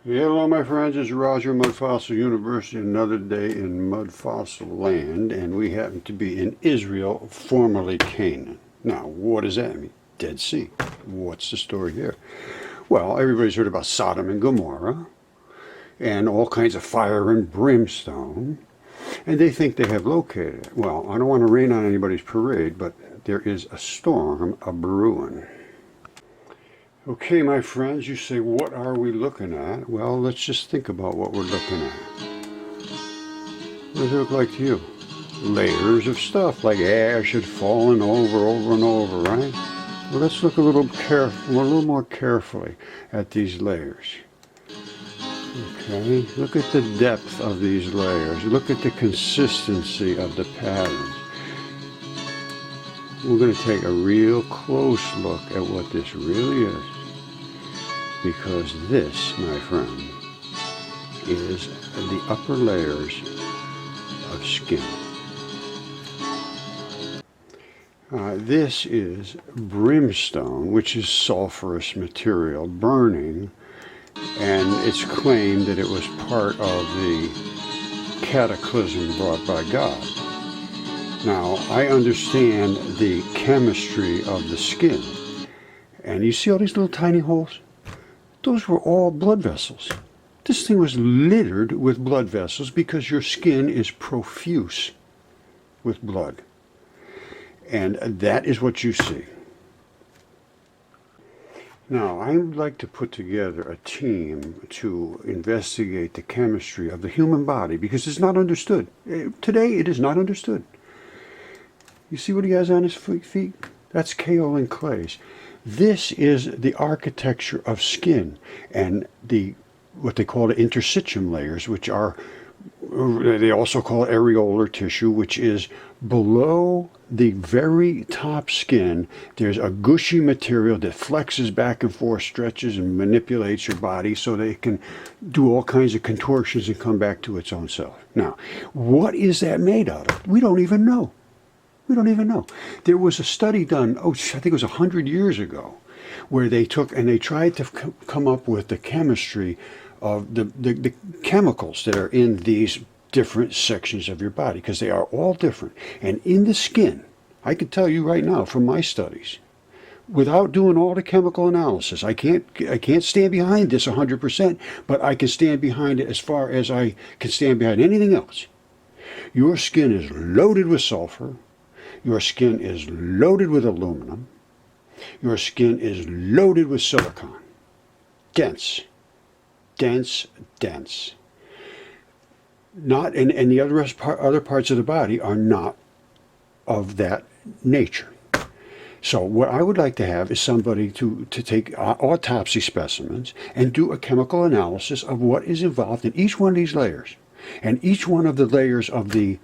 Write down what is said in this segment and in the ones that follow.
Hello my friends, it's Roger, Mudfossil University, another day in Mudfossil land, and we happen to be in Israel, formerly Canaan. Now, what does that mean? Dead Sea. What's the story here? Well, everybody's heard about Sodom and Gomorrah, and all kinds of fire and brimstone, and they think they have located it. Well, I don't want to rain on anybody's parade, but there is a storm a-brewing. Okay, my friends, you say, what are we looking at? Well, let's just think about what we're looking at. What does it look like to you? Layers of stuff, like ash had fallen over and over, right? Well, let's look a little more carefully at these layers. Okay, look at the depth of these layers. Look at the consistency of the patterns. We're going to take a real close look at what this really is. Because this, my friend, is the upper layers of skin. This is brimstone, which is sulfurous material burning, and it's claimed that it was part of the cataclysm brought by God. Now, I understand the chemistry of the skin, and you see all these little tiny holes? Those were all blood vessels. This thing was littered with blood vessels because your skin is profuse with blood. And that is what you see. Now, I would like to put together a team to investigate the chemistry of the human body because it's not understood. Today, it is not understood. You see what he has on his feet? That's kaolin clays. This is the architecture of skin and what they call the intersitium layers, which are, they also call areolar tissue, which is below the very top skin. There's a gushy material that flexes back and forth, stretches and manipulates your body so that it can do all kinds of contortions and come back to its own self. Now, what is that made out of? We don't even know. We don't even know. There was a study done, I think it was 100 years ago, where they took and they tried to come up with the chemistry of the chemicals that are in these different sections of your body, because they are all different. And in the skin, I can tell you right now from my studies, without doing all the chemical analysis, I can't stand behind this 100%, but I can stand behind it as far as I can stand behind anything else. Your skin is loaded with sulfur. Your skin is loaded with aluminum. Your skin is loaded with silicon. Dense. Dense, dense. Not, and the other parts of the body are not of that nature. So what I would like to have is somebody to take autopsy specimens and do a chemical analysis of what is involved in each one of these layers. And each one of the layers of the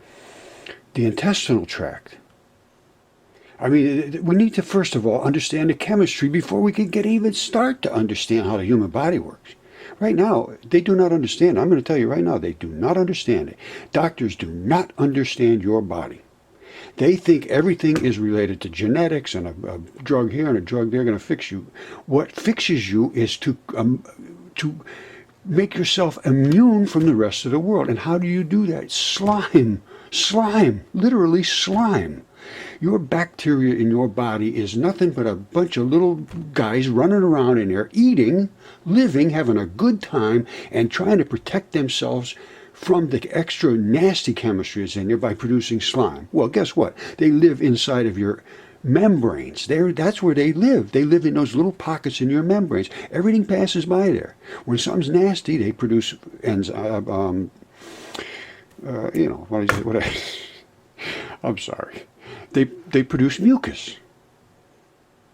intestinal tract. I mean, we need to first of all understand the chemistry before we can even start to understand how the human body works. Right now, they do not understand. I'm going to tell you right now, they do not understand it. Doctors do not understand your body. They think everything is related to genetics and a drug here and a drug there going to fix you. What fixes you is to make yourself immune from the rest of the world. And how do you do that? Slime. Slime. Literally slime. Your bacteria in your body is nothing but a bunch of little guys running around in there, eating, living, having a good time, and trying to protect themselves from the extra nasty chemistry that's in there by producing slime. Well, guess what? They live inside of your membranes. That's where they live. They live in those little pockets in your membranes. Everything passes by there. When something's nasty, they produce I'm sorry. They produce mucus.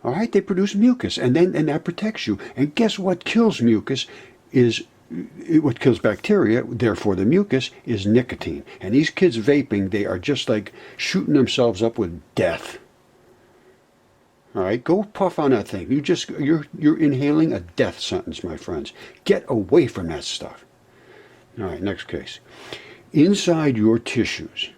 All right, they produce mucus, and that protects you. And guess what kills mucus is what kills bacteria. Therefore, the mucus is nicotine. And these kids vaping, they are just like shooting themselves up with death. All right, go puff on that thing. You're inhaling a death sentence, my friends. Get away from that stuff. All right, next case. Inside your tissues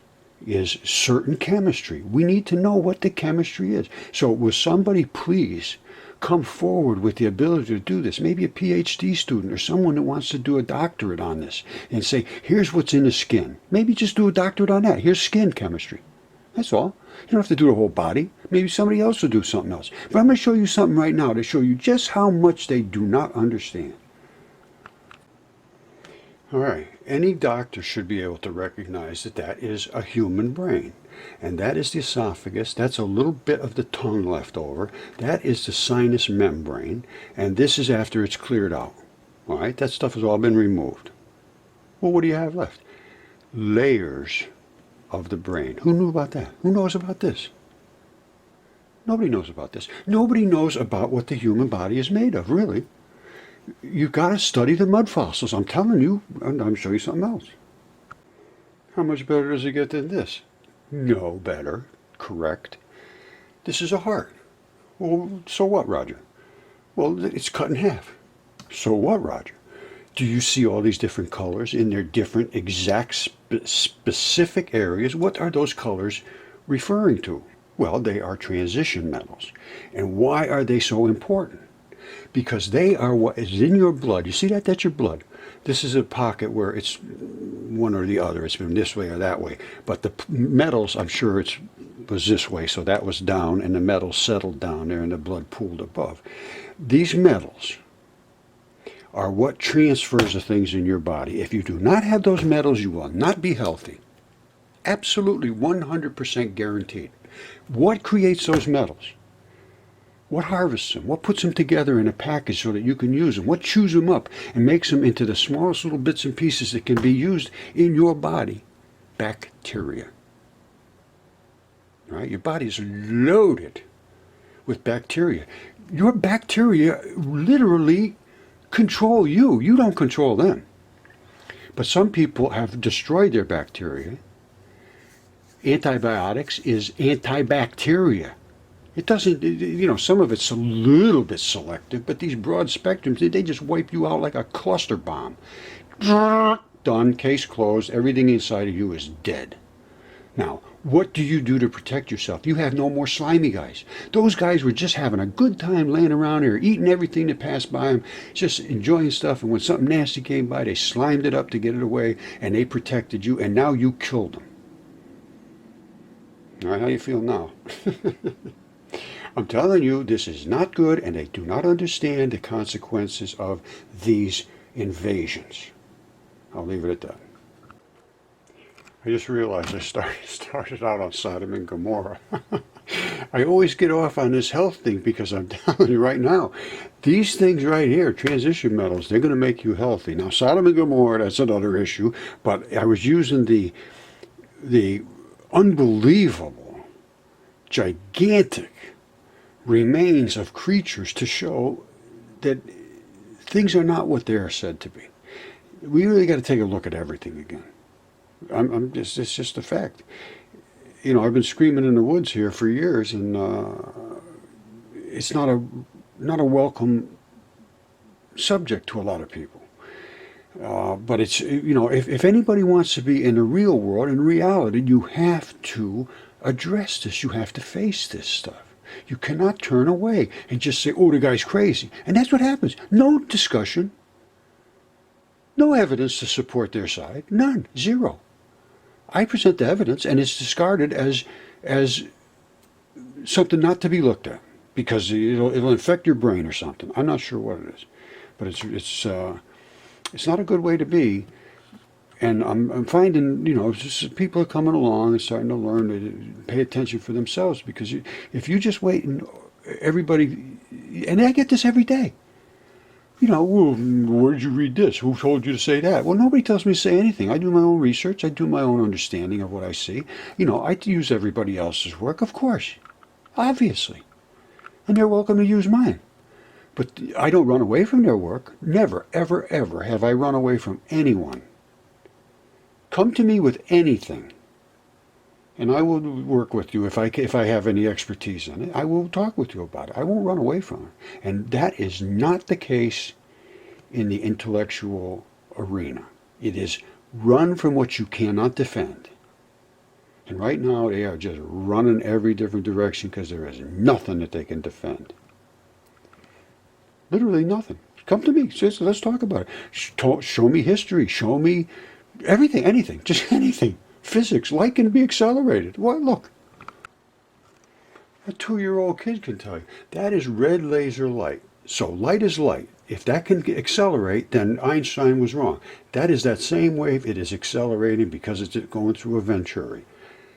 is certain chemistry. We need to know what the chemistry is. So will somebody please come forward with the ability to do this, maybe a PhD student or someone that wants to do a doctorate on this and say, here's what's in the skin. Maybe just do a doctorate on that. Here's skin chemistry. That's all. You don't have to do the whole body. Maybe somebody else will do something else. But I'm going to show you something right now to show you just how much they do not understand. All right. Any doctor should be able to recognize that that is a human brain. And that is the esophagus. That's a little bit of the tongue left over. That is the sinus membrane. And this is after it's cleared out. All right. That stuff has all been removed. Well, what do you have left? Layers of the brain. Who knew about that? Who knows about this? Nobody knows about this. Nobody knows about what the human body is made of, really. You've got to study the mud fossils. I'm telling you, and I'm showing you something else. How much better does it get than this? No better. Correct. This is a heart. Well, so what, Roger? Well, it's cut in half. So what, Roger? Do you see all these different colors in their different exact specific areas? What are those colors referring to? Well, they are transition metals. And why are they so important? Because they are what is in your blood. You see that? That's your blood. This is a pocket where it's one or the other. It's been this way or that way. But the metals, I'm sure it was this way, so that was down, and the metals settled down there, and the blood pooled above. These metals are what transfers the things in your body. If you do not have those metals, you will not be healthy. Absolutely 100% guaranteed. What creates those metals? What harvests them? What puts them together in a package so that you can use them? What chews them up and makes them into the smallest little bits and pieces that can be used in your body? Bacteria. Right? Your body is loaded with bacteria. Your bacteria literally control you. You don't control them. But some people have destroyed their bacteria. Antibiotics is antibacteria. It doesn't, some of it's a little bit selective, but these broad spectrums, they just wipe you out like a cluster bomb. Done, case closed, everything inside of you is dead. Now, what do you do to protect yourself? You have no more slimy guys. Those guys were just having a good time laying around here, eating everything that passed by them, just enjoying stuff, and when something nasty came by, they slimed it up to get it away, and they protected you, and now you killed them. All right, how do you feel now? I'm telling you, this is not good, and they do not understand the consequences of these invasions. I'll leave it at that. I just realized I started out on Sodom and Gomorrah. I always get off on this health thing because I'm telling you right now, these things right here, transition metals, they're going to make you healthy. Now, Sodom and Gomorrah, that's another issue, but I was using the unbelievable, gigantic remains of creatures to show that things are not what they're said to be. We really got to take a look at everything again. It's just a fact. I've been screaming in the woods here for years, and it's not a welcome subject to a lot of people. But it's, if anybody wants to be in the real world, in reality, you have to address this. You have to face this stuff. You cannot turn away and just say, oh, the guy's crazy. And that's what happens. No discussion. No evidence to support their side. None. Zero. I present the evidence, and it's discarded as something not to be looked at because it'll infect your brain or something. I'm not sure what it is, but it's not a good way to be. And I'm finding, just people are coming along and starting to learn to pay attention for themselves, because if you just wait and everybody, and I get this every day. Well, where'd you read this? Who told you to say that? Well, nobody tells me to say anything. I do my own research. I do my own understanding of what I see. I use everybody else's work, of course, obviously. And they're welcome to use mine. But I don't run away from their work. Never, ever, ever have I run away from anyone. Come to me with anything, and I will work with you if I have any expertise in it. I will talk with you about it. I won't run away from it. And that is not the case in the intellectual arena. It is run from what you cannot defend. And right now they are just running every different direction because there is nothing that they can defend. Literally nothing. Come to me. Let's talk about it. Show me history. Show me everything, anything, just anything. Physics. Light can be accelerated. What? Look. A 2-year-old kid can tell you. That is red laser light. So light is light. If that can accelerate, then Einstein was wrong. That is that same wave. It is accelerating because it's going through a venturi.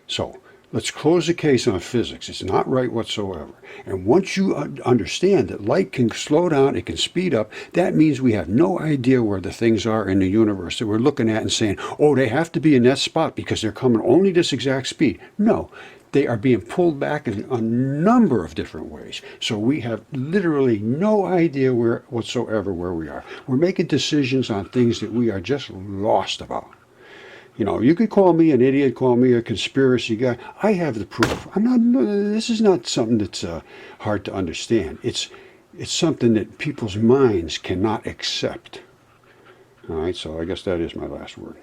So let's close the case on physics. It's not right whatsoever. And once you understand that light can slow down, it can speed up, that means we have no idea where the things are in the universe that we're looking at and saying, oh, they have to be in that spot because they're coming only this exact speed. No. They are being pulled back in a number of different ways. So we have literally no idea whatsoever where we are. We're making decisions on things that we are just lost about. You know, you could call me an idiot, call me a conspiracy guy. I have the proof. This is not something that's hard to understand. It's something that people's minds cannot accept. All right, so I guess that is my last word.